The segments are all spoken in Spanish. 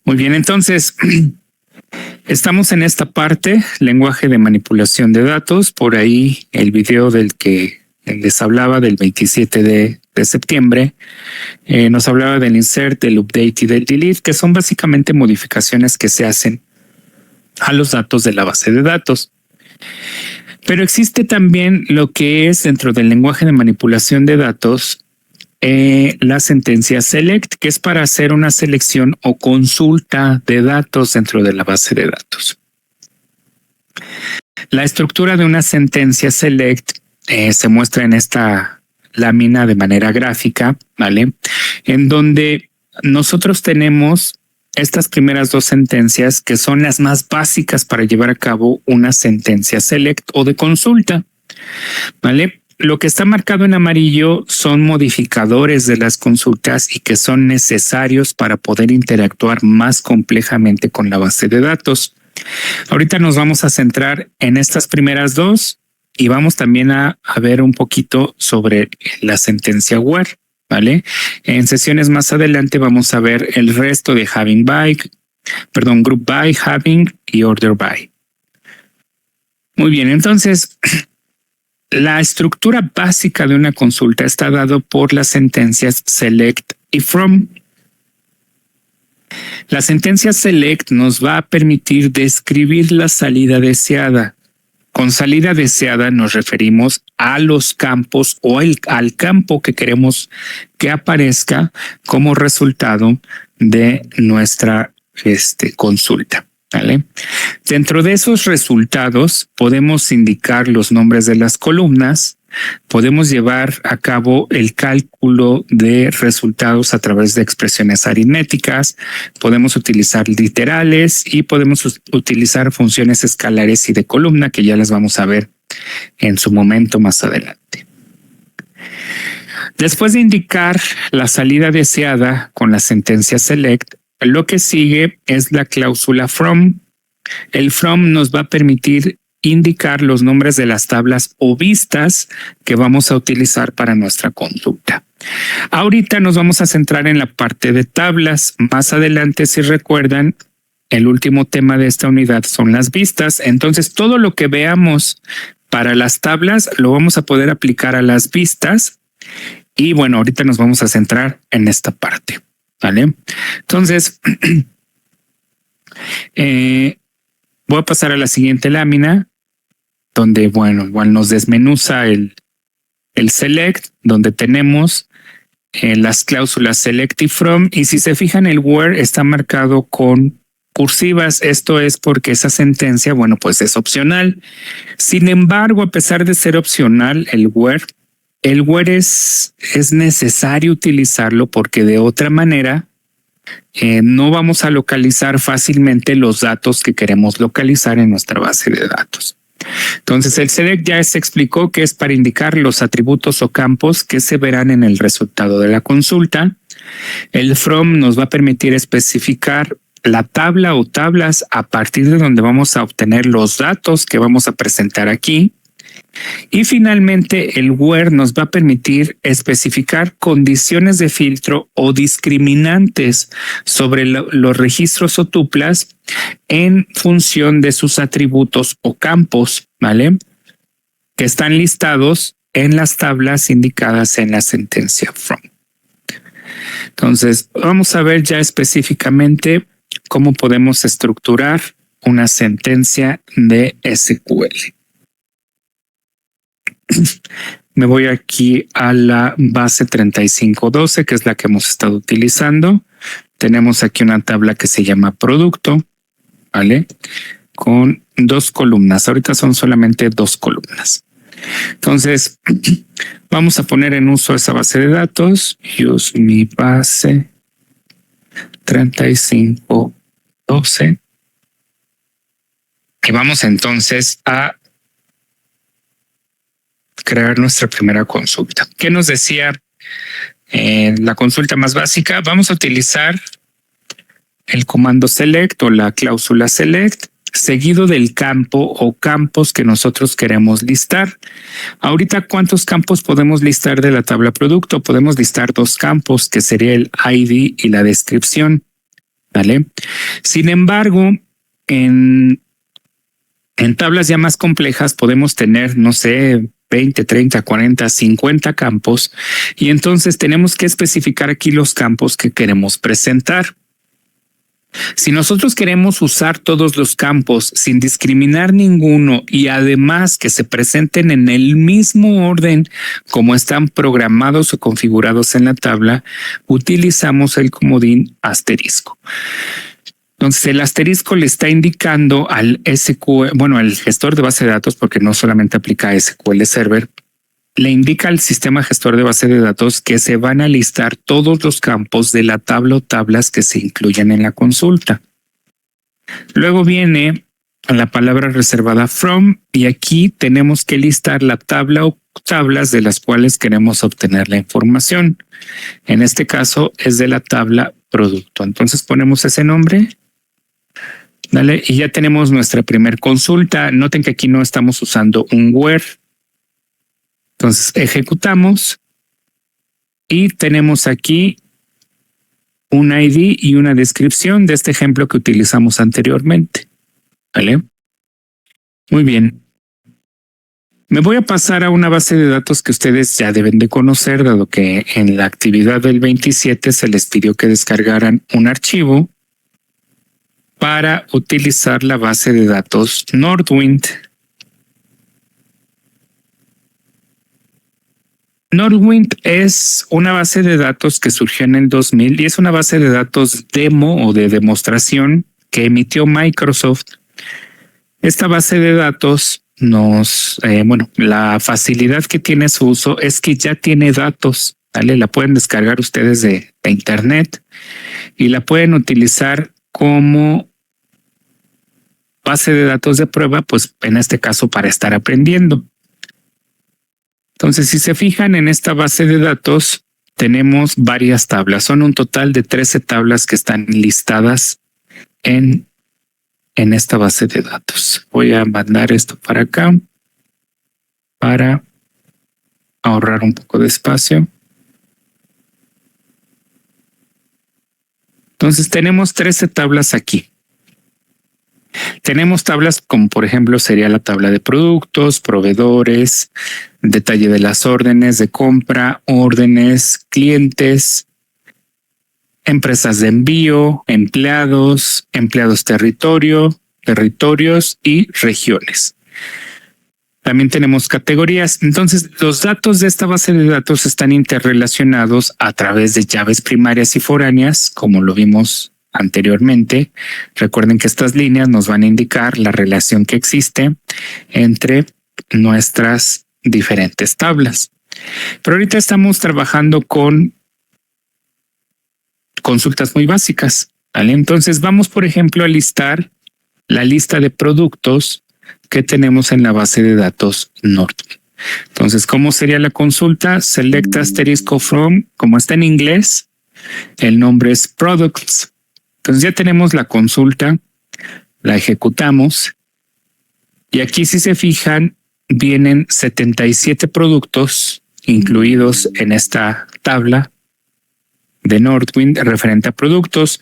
Muy bien, entonces estamos en esta parte, lenguaje de manipulación de datos. Por ahí el video del que les hablaba del 27 de septiembre, nos hablaba del insert, del update y del delete, que son básicamente modificaciones que se hacen a los datos de la base de datos. Pero existe también lo que es dentro del lenguaje de manipulación de datos, la sentencia select, que es para hacer una selección o consulta de datos dentro de la base de datos. La estructura de una sentencia select se muestra en esta lámina de manera gráfica, ¿vale? En donde nosotros tenemos estas primeras dos sentencias que son las más básicas para llevar a cabo una sentencia select o de consulta, ¿vale? Lo que está marcado en amarillo son modificadores de las consultas y que son necesarios para poder interactuar más complejamente con la base de datos. Ahorita nos vamos a centrar en estas primeras dos y vamos también a ver un poquito sobre la sentencia where, ¿vale? En sesiones más adelante vamos a ver el resto de group by, having y order by. Muy bien, entonces la estructura básica de una consulta está dado por las sentencias select y from. La sentencia select nos va a permitir describir la salida deseada. Con salida deseada nos referimos a los campos o al campo que queremos que aparezca como resultado de nuestra consulta, ¿vale? Dentro de esos resultados podemos indicar los nombres de las columnas, podemos llevar a cabo el cálculo de resultados a través de expresiones aritméticas, podemos utilizar literales y podemos utilizar funciones escalares y de columna que ya las vamos a ver en su momento más adelante. Después de indicar la salida deseada con la sentencia select, lo que sigue es la cláusula from. El from nos va a permitir indicar los nombres de las tablas o vistas que vamos a utilizar para nuestra consulta. Ahorita nos vamos a centrar en la parte de tablas. Más adelante, si recuerdan, el último tema de esta unidad son las vistas. Entonces, todo lo que veamos para las tablas lo vamos a poder aplicar a las vistas. Y bueno, ahorita nos vamos a centrar en esta parte, ¿vale? Entonces, voy a pasar a la siguiente lámina, donde, bueno, igual nos desmenuza el select, donde tenemos las cláusulas select y from. Y si se fijan, el where está marcado con cursivas. Esto es porque esa sentencia, bueno, pues es opcional. Sin embargo, a pesar de ser opcional, el where es necesario utilizarlo porque de otra manera no vamos a localizar fácilmente los datos que queremos localizar en nuestra base de datos. Entonces, el select ya se explicó que es para indicar los atributos o campos que se verán en el resultado de la consulta. El from nos va a permitir especificar la tabla o tablas a partir de donde vamos a obtener los datos que vamos a presentar aquí. Y finalmente, el where nos va a permitir especificar condiciones de filtro o discriminantes sobre los registros o tuplas en función de sus atributos o campos, ¿vale? Que están listados en las tablas indicadas en la sentencia from. Entonces, vamos a ver ya específicamente cómo podemos estructurar una sentencia de SQL. Me voy aquí a la base 3512, que es la que hemos estado utilizando. Tenemos aquí una tabla que se llama producto, ¿vale? Con dos columnas. Ahorita son solamente dos columnas. Entonces, vamos a poner en uso esa base de datos. Use mi base 3512. Y vamos entonces a crear nuestra primera consulta. ¿Qué nos decía la consulta más básica? Vamos a utilizar el comando select o la cláusula select seguido del campo o campos que nosotros queremos listar. Ahorita, ¿cuántos campos podemos listar de la tabla producto? Podemos listar dos campos, que sería el ID y la descripción. ¿vale? Sin embargo, en tablas ya más complejas podemos tener, no sé, 20, 30, 40, 50 campos, y entonces tenemos que especificar aquí los campos que queremos presentar. Si nosotros queremos usar todos los campos sin discriminar ninguno y además que se presenten en el mismo orden como están programados o configurados en la tabla, utilizamos el comodín asterisco. Entonces el asterisco le está indicando al SQL, bueno, al gestor de base de datos, porque no solamente aplica a SQL Server, le indica al sistema gestor de base de datos que se van a listar todos los campos de la tabla o tablas que se incluyan en la consulta. Luego viene la palabra reservada from, y aquí tenemos que listar la tabla o tablas de las cuales queremos obtener la información. En este caso es de la tabla producto. Entonces ponemos ese nombre. Dale, y ya tenemos nuestra primer consulta. Noten que aquí no estamos usando un where. Entonces ejecutamos y tenemos aquí un ID y una descripción de este ejemplo que utilizamos anteriormente. ¿Vale? Muy bien. Me voy a pasar a una base de datos que ustedes ya deben de conocer, dado que en la actividad del 27 se les pidió que descargaran un archivo para utilizar la base de datos Northwind. Northwind es una base de datos que surgió en el 2000 y es una base de datos demo o de demostración que emitió Microsoft. Esta base de datos la facilidad que tiene su uso es que ya tiene datos, ¿vale? La pueden descargar ustedes de internet y la pueden utilizar como base de datos de prueba, pues en este caso para estar aprendiendo. Entonces, si se fijan en esta base de datos, tenemos varias tablas. Son un total de 13 tablas que están listadas en esta base de datos. Voy a mandar esto para acá para ahorrar un poco de espacio. Entonces, tenemos 13 tablas aquí. Tenemos tablas como por ejemplo sería la tabla de productos, proveedores, detalle de las órdenes de compra, órdenes, clientes, empresas de envío, empleados, territorios y regiones. También tenemos categorías. Entonces, los datos de esta base de datos están interrelacionados a través de llaves primarias y foráneas, como lo vimos anteriormente. Recuerden que estas líneas nos van a indicar la relación que existe entre nuestras diferentes tablas. Pero ahorita estamos trabajando con consultas muy básicas, ¿vale? Entonces vamos, por ejemplo, a listar la lista de productos que tenemos en la base de datos Northwind. Entonces, ¿cómo sería la consulta? Select asterisco from, como está en inglés, el nombre es products. Entonces ya tenemos la consulta, la ejecutamos y aquí si se fijan vienen 77 productos incluidos en esta tabla de Northwind referente a productos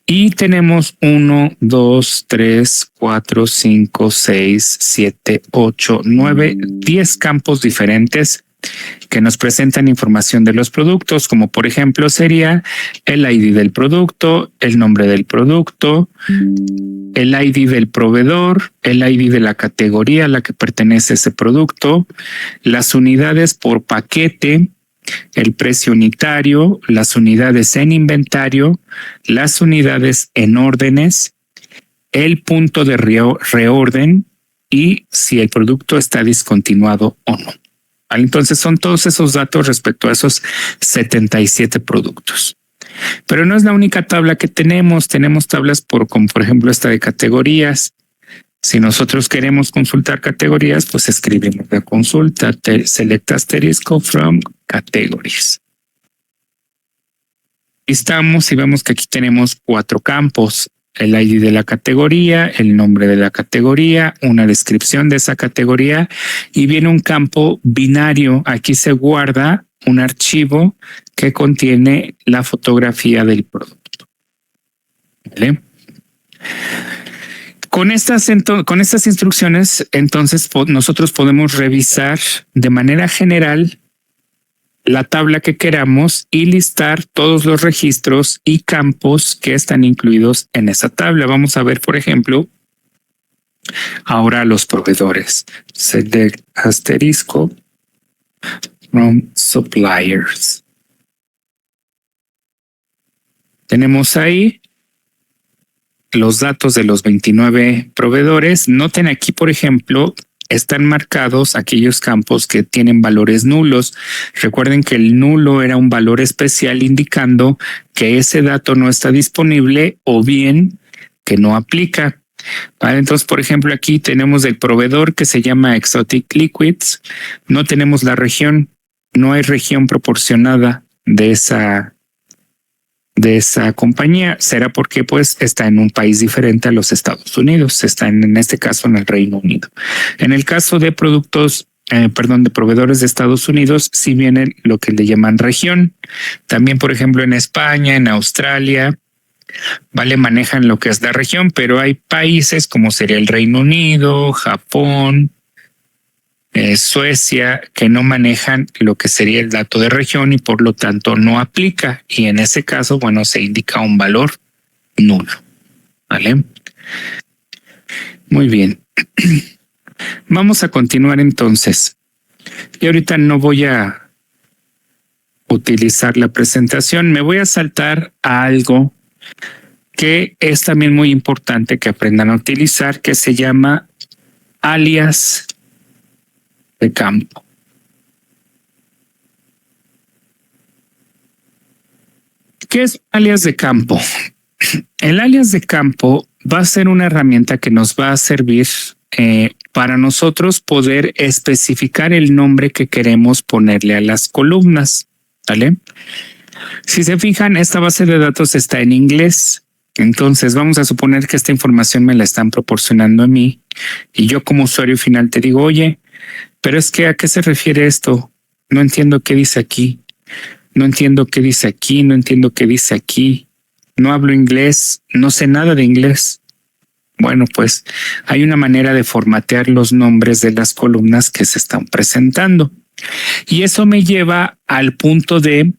y tenemos 1, 2, 3, 4, 5, 6, 7, 8, 9, 10 campos diferentes que nos presentan información de los productos, como por ejemplo sería el ID del producto, el nombre del producto, el ID del proveedor, el ID de la categoría a la que pertenece ese producto, las unidades por paquete, el precio unitario, las unidades en inventario, las unidades en órdenes, el punto de reorden y si el producto está discontinuado o no. Entonces son todos esos datos respecto a esos 77 productos. Pero no es la única tabla que tenemos. Tenemos tablas como por ejemplo esta de categorías. Si nosotros queremos consultar categorías, pues escribimos la consulta, select asterisco from categories. Estamos y vemos que aquí tenemos 4 campos. El ID de la categoría, el nombre de la categoría, una descripción de esa categoría y viene un campo binario. Aquí se guarda un archivo que contiene la fotografía del producto. ¿Vale? Con estas instrucciones, entonces nosotros podemos revisar de manera general la tabla que queramos y listar todos los registros y campos que están incluidos en esa tabla. Vamos a ver, por ejemplo, ahora los proveedores. Select asterisco from suppliers. Tenemos ahí los datos de los 29 proveedores. Noten aquí, por ejemplo, están marcados aquellos campos que tienen valores nulos. Recuerden que el nulo era un valor especial indicando que ese dato no está disponible o bien que no aplica. Vale, entonces, por ejemplo, aquí tenemos el proveedor que se llama Exotic Liquids. No tenemos la región, no hay región proporcionada de esa compañía. Será porque pues está en un país diferente a los Estados Unidos, está en este caso en el Reino Unido. En el caso de productos, de proveedores de Estados Unidos, sí viene lo que le llaman región. También, por ejemplo, en España, en Australia, vale, manejan lo que es la región, pero hay países como sería el Reino Unido, Japón, Suecia, que no manejan lo que sería el dato de región y por lo tanto no aplica. Y en ese caso, bueno, se indica un valor nulo. ¿Vale? Muy bien. Vamos a continuar entonces. Y ahorita no voy a utilizar la presentación. Me voy a saltar a algo que es también muy importante que aprendan a utilizar, que se llama alias de campo. ¿Qué es alias de campo? El alias de campo va a ser una herramienta que nos va a servir para nosotros poder especificar el nombre que queremos ponerle a las columnas. ¿Vale? Si se fijan, esta base de datos está en inglés. Entonces vamos a suponer que esta información me la están proporcionando a mí y yo como usuario final te digo, oye, pero es que ¿a qué se refiere esto? No entiendo qué dice aquí. No entiendo qué dice aquí. No entiendo qué dice aquí. No hablo inglés. No sé nada de inglés. Bueno, pues hay una manera de formatear los nombres de las columnas que se están presentando. Y eso me lleva al punto de,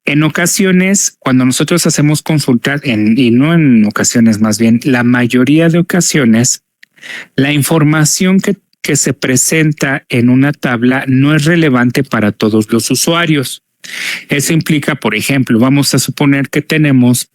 en ocasiones, cuando nosotros hacemos consultas, y no en ocasiones, más bien, la mayoría de ocasiones, la información que se presenta en una tabla no es relevante para todos los usuarios. Eso implica, por ejemplo, vamos a suponer que tenemos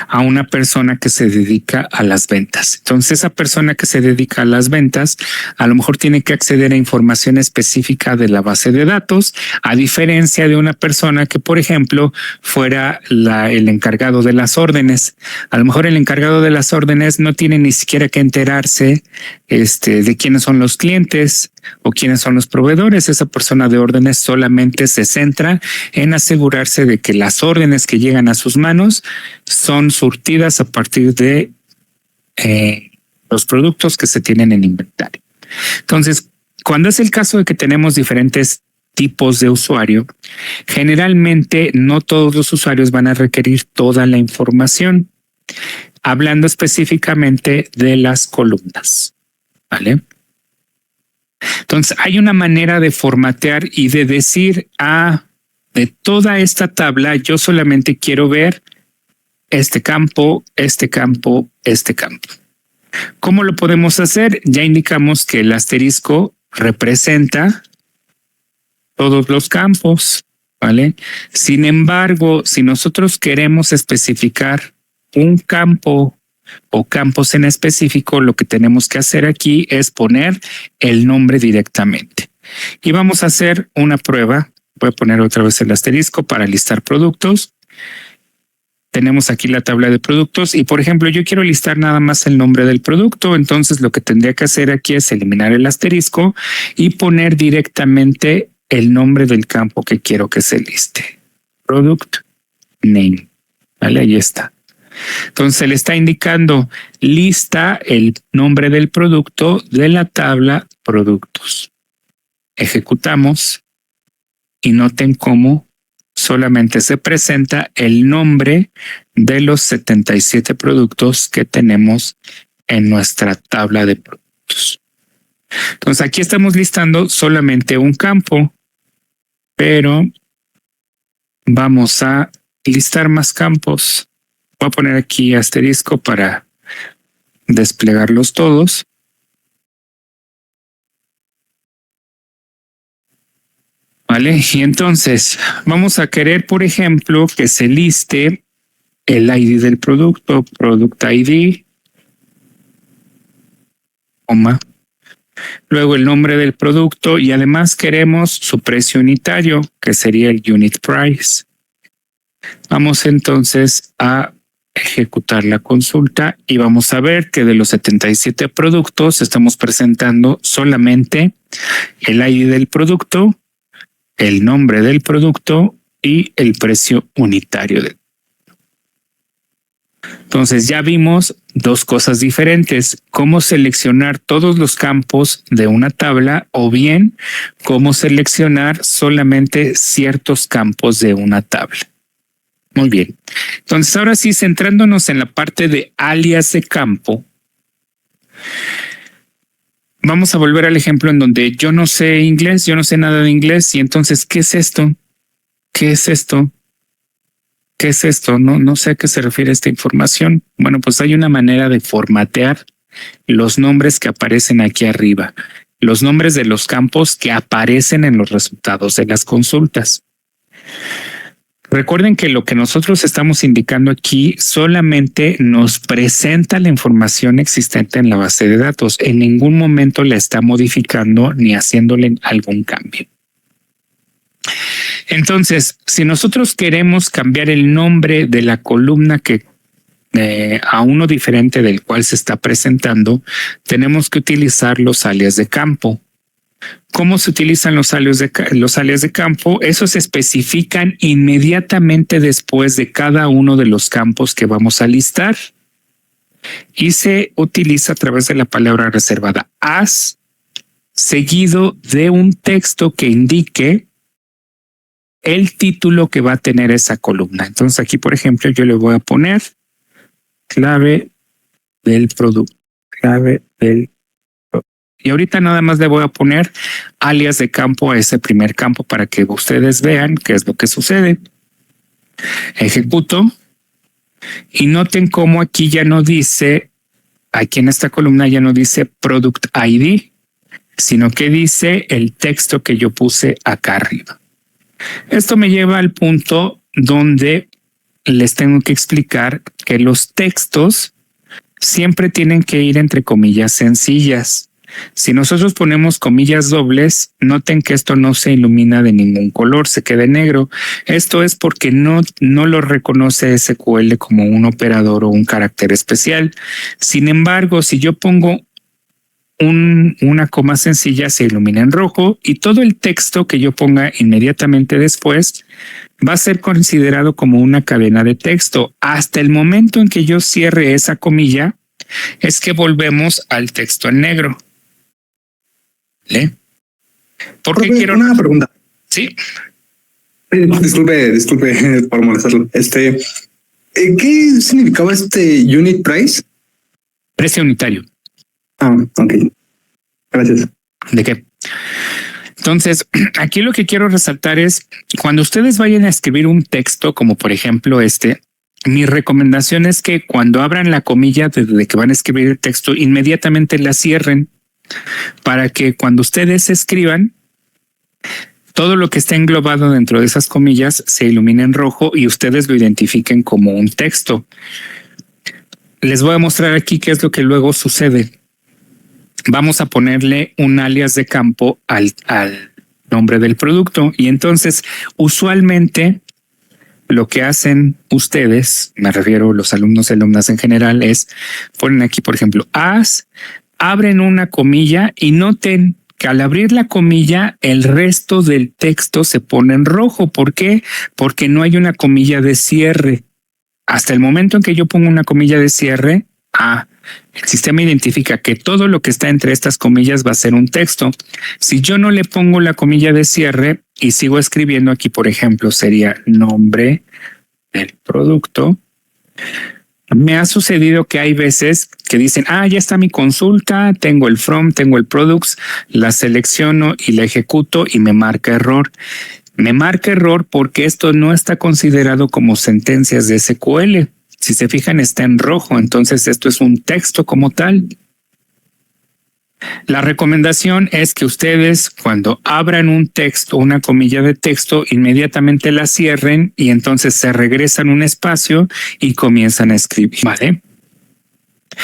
a una persona que se dedica a las ventas. Entonces, esa persona que se dedica a las ventas a lo mejor tiene que acceder a información específica de la base de datos, a diferencia de una persona que, por ejemplo, fuera el encargado de las órdenes. A lo mejor el encargado de las órdenes no tiene ni siquiera que enterarse de quiénes son los clientes o quiénes son los proveedores. Esa persona de órdenes solamente se centra en asegurarse de que las órdenes que llegan a sus manos son surtidas a partir de los productos que se tienen en inventario. Entonces, cuando es el caso de que tenemos diferentes tipos de usuario, generalmente no todos los usuarios van a requerir toda la información, hablando específicamente de las columnas. ¿Vale? Entonces, hay una manera de formatear y de decir, de toda esta tabla, yo solamente quiero ver este campo, este campo, este campo. ¿Cómo lo podemos hacer? Ya indicamos que el asterisco representa todos los campos, ¿vale? Sin embargo, si nosotros queremos especificar un campo o campos en específico, lo que tenemos que hacer aquí es poner el nombre directamente. Y vamos a hacer una prueba. Voy a poner otra vez el asterisco para listar productos. Tenemos aquí la tabla de productos y, por ejemplo, yo quiero listar nada más el nombre del producto. Entonces, lo que tendría que hacer aquí es eliminar el asterisco y poner directamente el nombre del campo que quiero que se liste. Product name. Vale, ahí está. Entonces, le está indicando lista el nombre del producto de la tabla productos. Ejecutamos y noten cómo solamente se presenta el nombre de los 77 productos que tenemos en nuestra tabla de productos. Entonces aquí estamos listando solamente un campo, pero vamos a listar más campos. Voy a poner aquí asterisco para desplegarlos todos. Vale, y entonces vamos a querer, por ejemplo, que se liste el ID del producto, Product ID, coma, luego el nombre del producto y además queremos su precio unitario, que sería el unit price. Vamos entonces a ejecutar la consulta y vamos a ver que de los 77 productos estamos presentando solamente el ID del producto, el nombre del producto y el precio unitario. Entonces ya vimos dos cosas diferentes: cómo seleccionar todos los campos de una tabla o bien cómo seleccionar solamente ciertos campos de una tabla. Muy bien. Entonces ahora sí, centrándonos en la parte de alias de campo, vamos a volver al ejemplo en donde yo no sé inglés, yo no sé nada de inglés y entonces, ¿qué es esto? ¿Qué es esto? ¿Qué es esto? No sé a qué se refiere esta información. Bueno, pues hay una manera de formatear los nombres que aparecen aquí arriba, los nombres de los campos que aparecen en los resultados de las consultas. Recuerden que lo que nosotros estamos indicando aquí solamente nos presenta la información existente en la base de datos. En ningún momento la está modificando ni haciéndole algún cambio. Entonces, si nosotros queremos cambiar el nombre de la columna que a uno diferente del cual se está presentando, tenemos que utilizar los alias de campo. ¿Cómo se utilizan los alias de campo? Esos se especifican inmediatamente después de cada uno de los campos que vamos a listar y se utiliza a través de la palabra reservada as seguido de un texto que indique el título que va a tener esa columna. Entonces aquí, por ejemplo, yo le voy a poner clave del producto, clave del. Y ahorita nada más le voy a poner alias de campo a ese primer campo para que ustedes vean qué es lo que sucede. Ejecuto y noten cómo aquí ya no dice, aquí en esta columna ya no dice Product ID, sino que dice el texto que yo puse acá arriba. Esto me lleva al punto donde les tengo que explicar que los textos siempre tienen que ir entre comillas sencillas. Si nosotros ponemos comillas dobles, noten que esto no se ilumina de ningún color, se queda negro. Esto es porque no lo reconoce SQL como un operador o un carácter especial. Sin embargo, si yo pongo una coma sencilla, se ilumina en rojo y todo el texto que yo ponga inmediatamente después va a ser considerado como una cadena de texto. Hasta el momento en que yo cierre esa comilla, es que volvemos al texto en negro. ¿Le? ¿Por qué quiero una pregunta? Sí. Disculpe por molestarlo. ¿Qué significaba este unit price? Precio unitario. Ok. Gracias. ¿De qué? Entonces, aquí lo que quiero resaltar es cuando ustedes vayan a escribir un texto, como por ejemplo mi recomendación es que cuando abran la comilla desde que van a escribir el texto, inmediatamente la cierren para que cuando ustedes escriban, todo lo que está englobado dentro de esas comillas se ilumine en rojo y ustedes lo identifiquen como un texto. Les voy a mostrar aquí qué es lo que luego sucede. Vamos a ponerle un alias de campo al nombre del producto y entonces usualmente lo que hacen ustedes, me refiero a los alumnos y alumnas en general, es ponen aquí, por ejemplo, abren una comilla y noten que al abrir la comilla, el resto del texto se pone en rojo. ¿Por qué? Porque no hay una comilla de cierre. Hasta el momento en que yo pongo una comilla de cierre, El sistema identifica que todo lo que está entre estas comillas va a ser un texto. Si yo no le pongo la comilla de cierre y sigo escribiendo aquí, por ejemplo, sería nombre del producto. Me ha sucedido que hay veces que dicen, ya está mi consulta, tengo el from, tengo el products, la selecciono y la ejecuto y me marca error. Me marca error porque esto no está considerado como sentencias de SQL. Si se fijan, está en rojo, entonces esto es un texto como tal. La recomendación es que ustedes, cuando abran un texto, una comilla de texto, inmediatamente la cierren y entonces se regresan un espacio y comienzan a escribir. ¿Vale?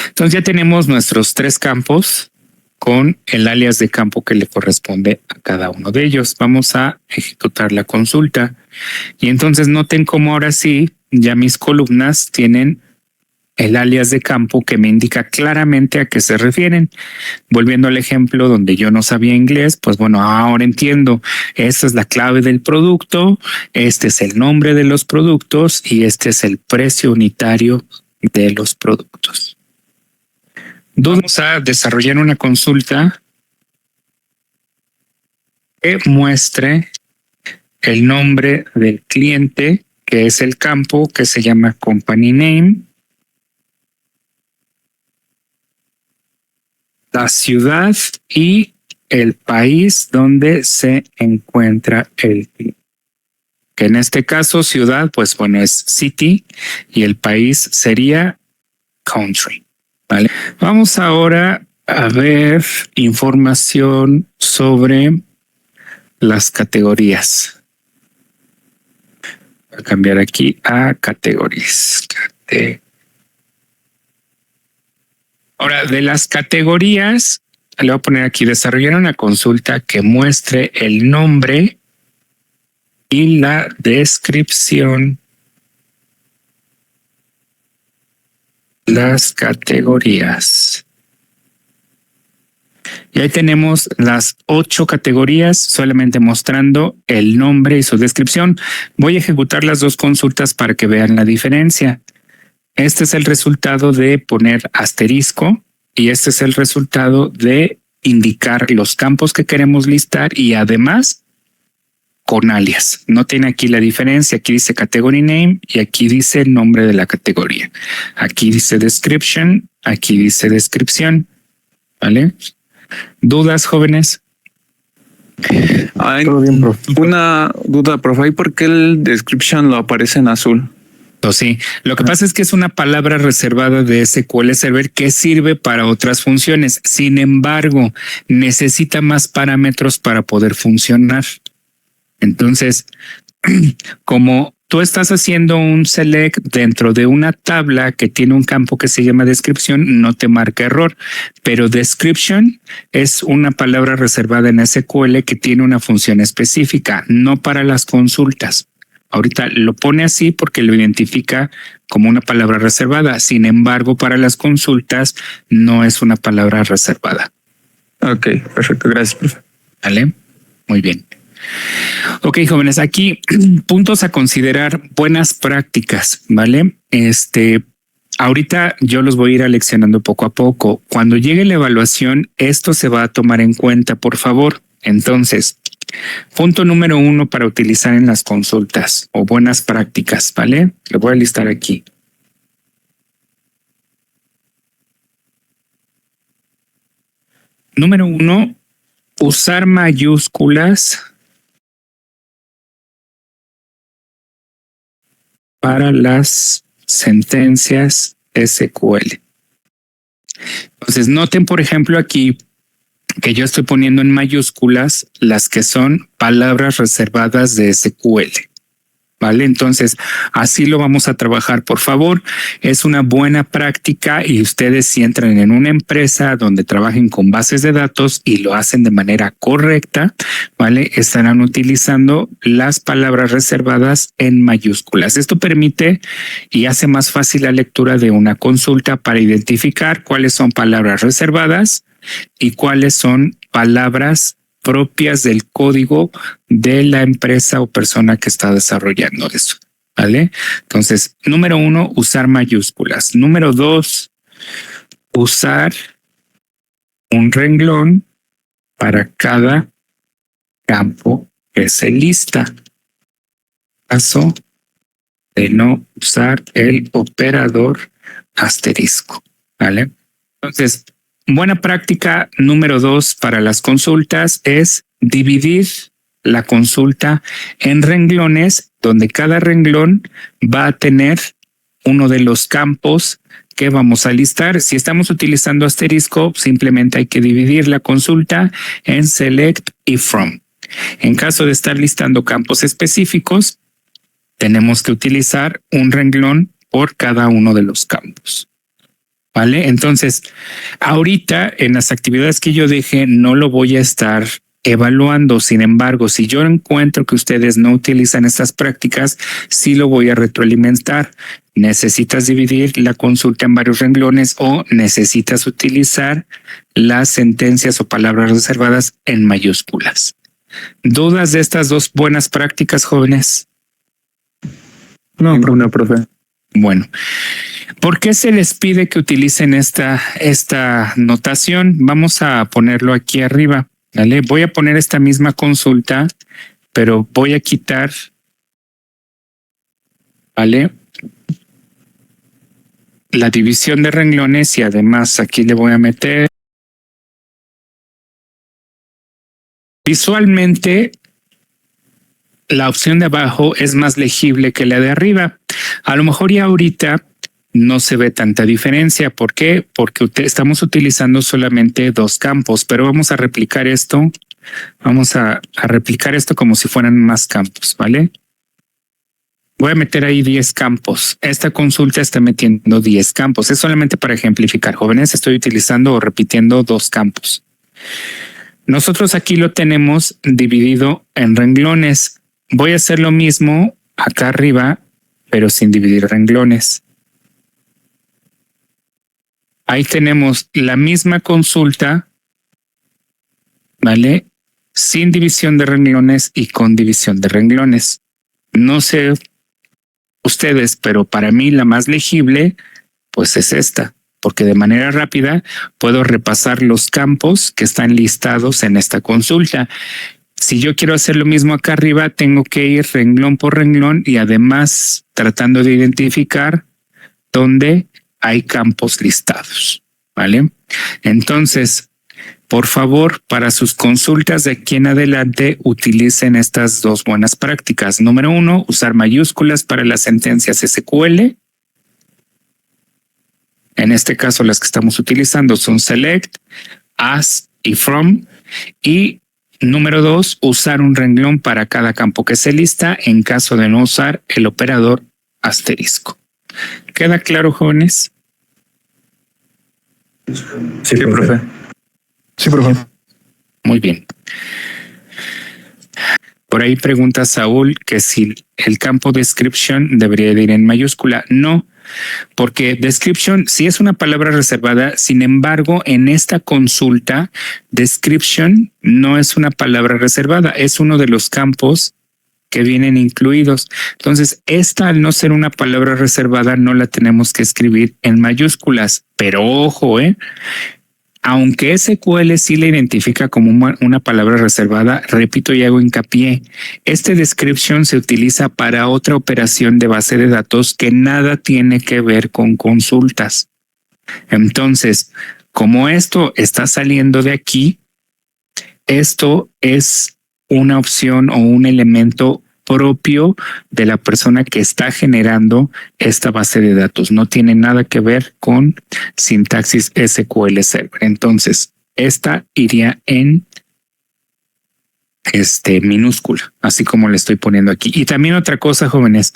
Entonces ya tenemos nuestros 3 campos con el alias de campo que le corresponde a cada uno de ellos. Vamos a ejecutar la consulta. Y entonces noten cómo ahora sí, ya mis columnas tienen el alias de campo que me indica claramente a qué se refieren. Volviendo al ejemplo donde yo no sabía inglés, pues bueno, ahora entiendo. Esta es la clave del producto, este es el nombre de los productos y este es el precio unitario de los productos. Vamos a desarrollar una consulta que muestre el nombre del cliente, que es el campo que se llama Company Name, la ciudad y el país donde se encuentra el cliente. Que en este caso ciudad, pues bueno, es city y el país sería country. ¿Vale? Vamos ahora a ver información sobre las categorías. Voy a cambiar aquí a categorías. Ahora, de las categorías, le voy a poner aquí, desarrollar una consulta que muestre el nombre y la descripción de las categorías. Y ahí tenemos las 8 categorías, solamente mostrando el nombre y su descripción. Voy a ejecutar las 2 consultas para que vean la diferencia. Este es el resultado de poner asterisco y este es el resultado de indicar los campos que queremos listar y además con alias. Noten aquí la diferencia. Aquí dice category name y aquí dice el nombre de la categoría. Aquí dice description, aquí dice descripción. ¿Vale? ¿Dudas, jóvenes? Todo bien, profe. Una duda, profe. ¿Y por qué el description lo aparece en azul? Sí, lo que pasa es que es una palabra reservada de SQL Server que sirve para otras funciones. Sin embargo, necesita más parámetros para poder funcionar. Entonces, como tú estás haciendo un select dentro de una tabla que tiene un campo que se llama descripción, no te marca error, pero description es una palabra reservada en SQL que tiene una función específica, no para las consultas. Ahorita lo pone así porque lo identifica como una palabra reservada. Sin embargo, para las consultas no es una palabra reservada. Ok, perfecto. Gracias, profe. ¿Vale? Muy bien. Ok, jóvenes, aquí puntos a considerar, buenas prácticas, ¿vale? Ahorita yo los voy a ir aleccionando poco a poco. Cuando llegue la evaluación, esto se va a tomar en cuenta, por favor. Entonces, punto número 1 para utilizar en las consultas o buenas prácticas, ¿vale? Lo voy a listar aquí. Número 1, usar mayúsculas para las sentencias SQL. Entonces, noten, por ejemplo, aquí que yo estoy poniendo en mayúsculas las que son palabras reservadas de SQL. ¿Vale? Entonces, así lo vamos a trabajar, por favor. Es una buena práctica y ustedes si entran en una empresa donde trabajen con bases de datos y lo hacen de manera correcta, ¿vale? Estarán utilizando las palabras reservadas en mayúsculas. Esto permite y hace más fácil la lectura de una consulta para identificar cuáles son palabras reservadas y cuáles son palabras propias del código de la empresa o persona que está desarrollando eso, ¿vale? Entonces, número 1, usar mayúsculas. Número 2, usar un renglón para cada campo que se lista. Caso de no usar el operador asterisco, ¿vale? Entonces, buena práctica número 2 para las consultas es dividir la consulta en renglones, donde cada renglón va a tener uno de los campos que vamos a listar. Si estamos utilizando asterisco, simplemente hay que dividir la consulta en select y from. En caso de estar listando campos específicos, tenemos que utilizar un renglón por cada uno de los campos. ¿Vale? Entonces, ahorita en las actividades que yo dejé no lo voy a estar evaluando. Sin embargo, si yo encuentro que ustedes no utilizan estas prácticas, sí lo voy a retroalimentar. Necesitas dividir la consulta en varios renglones o necesitas utilizar las sentencias o palabras reservadas en mayúsculas. ¿Dudas de estas dos buenas prácticas, jóvenes? No, ninguna, profe. Bueno, ¿por qué se les pide que utilicen esta notación? Vamos a ponerlo aquí arriba, ¿vale? Voy a poner esta misma consulta, pero voy a quitar, ¿vale?, la división de renglones y además aquí le voy a meter. Visualmente, la opción de abajo es más legible que la de arriba. A lo mejor ya ahorita no se ve tanta diferencia. ¿Por qué? Porque estamos utilizando solamente dos campos, pero vamos a replicar esto. Vamos a replicar esto como si fueran más campos, ¿vale? Voy a meter ahí 10 campos. Esta consulta está metiendo 10 campos. Es solamente para ejemplificar, jóvenes. Estoy utilizando o repitiendo dos campos. Nosotros aquí lo tenemos dividido en renglones. Voy a hacer lo mismo acá arriba, pero sin dividir renglones. Ahí tenemos la misma consulta, ¿vale? Sin división de renglones y con división de renglones. No sé ustedes, pero para mí la más legible, pues es esta, porque de manera rápida puedo repasar los campos que están listados en esta consulta. Si yo quiero hacer lo mismo acá arriba, tengo que ir renglón por renglón y además tratando de identificar dónde hay campos listados, ¿vale? Entonces, por favor, para sus consultas de aquí en adelante, utilicen estas dos buenas prácticas. Número 1, usar mayúsculas para las sentencias SQL. En este caso, las que estamos utilizando son select, as y from. Y número 2, usar un renglón para cada campo que se lista en caso de no usar el operador asterisco. ¿Queda claro, jóvenes? Sí, profe. Sí, profe. Muy bien. Por ahí pregunta Saúl que si el campo description debería de ir en mayúscula. No, porque description sí es una palabra reservada. Sin embargo, en esta consulta, description no es una palabra reservada. Es uno de los campos que vienen incluidos. Entonces, esta al no ser una palabra reservada, no la tenemos que escribir en mayúsculas. Pero ojo, aunque SQL sí la identifica como una palabra reservada, repito y hago hincapié, este description se utiliza para otra operación de base de datos que nada tiene que ver con consultas. Entonces, como esto está saliendo de aquí, esto es una opción o un elemento propio de la persona que está generando esta base de datos. No tiene nada que ver con sintaxis SQL Server. Entonces, esta iría en minúscula, así como le estoy poniendo aquí. Y también otra cosa, jóvenes,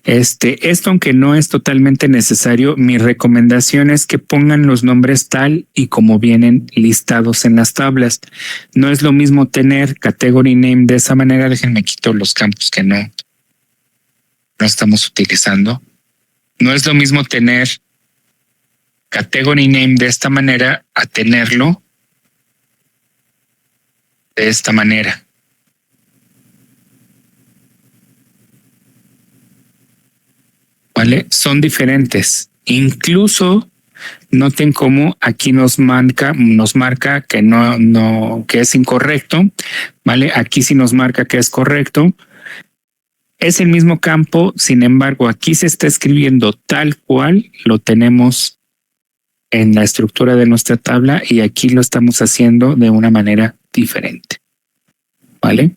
esto aunque no es totalmente necesario, mi recomendación es que pongan los nombres tal y como vienen listados en las tablas. No es lo mismo tener category name de esa manera. Déjenme quito los campos que no estamos utilizando. No es lo mismo tener category name de esta manera a tenerlo de esta manera. ¿Vale? Son diferentes. Incluso Noten cómo aquí nos marca que que es incorrecto, ¿vale? Aquí sí nos marca que es correcto. Es el mismo campo, sin embargo, aquí se está escribiendo tal cual lo tenemos en la estructura de nuestra tabla y aquí lo estamos haciendo de una manera diferente, ¿vale?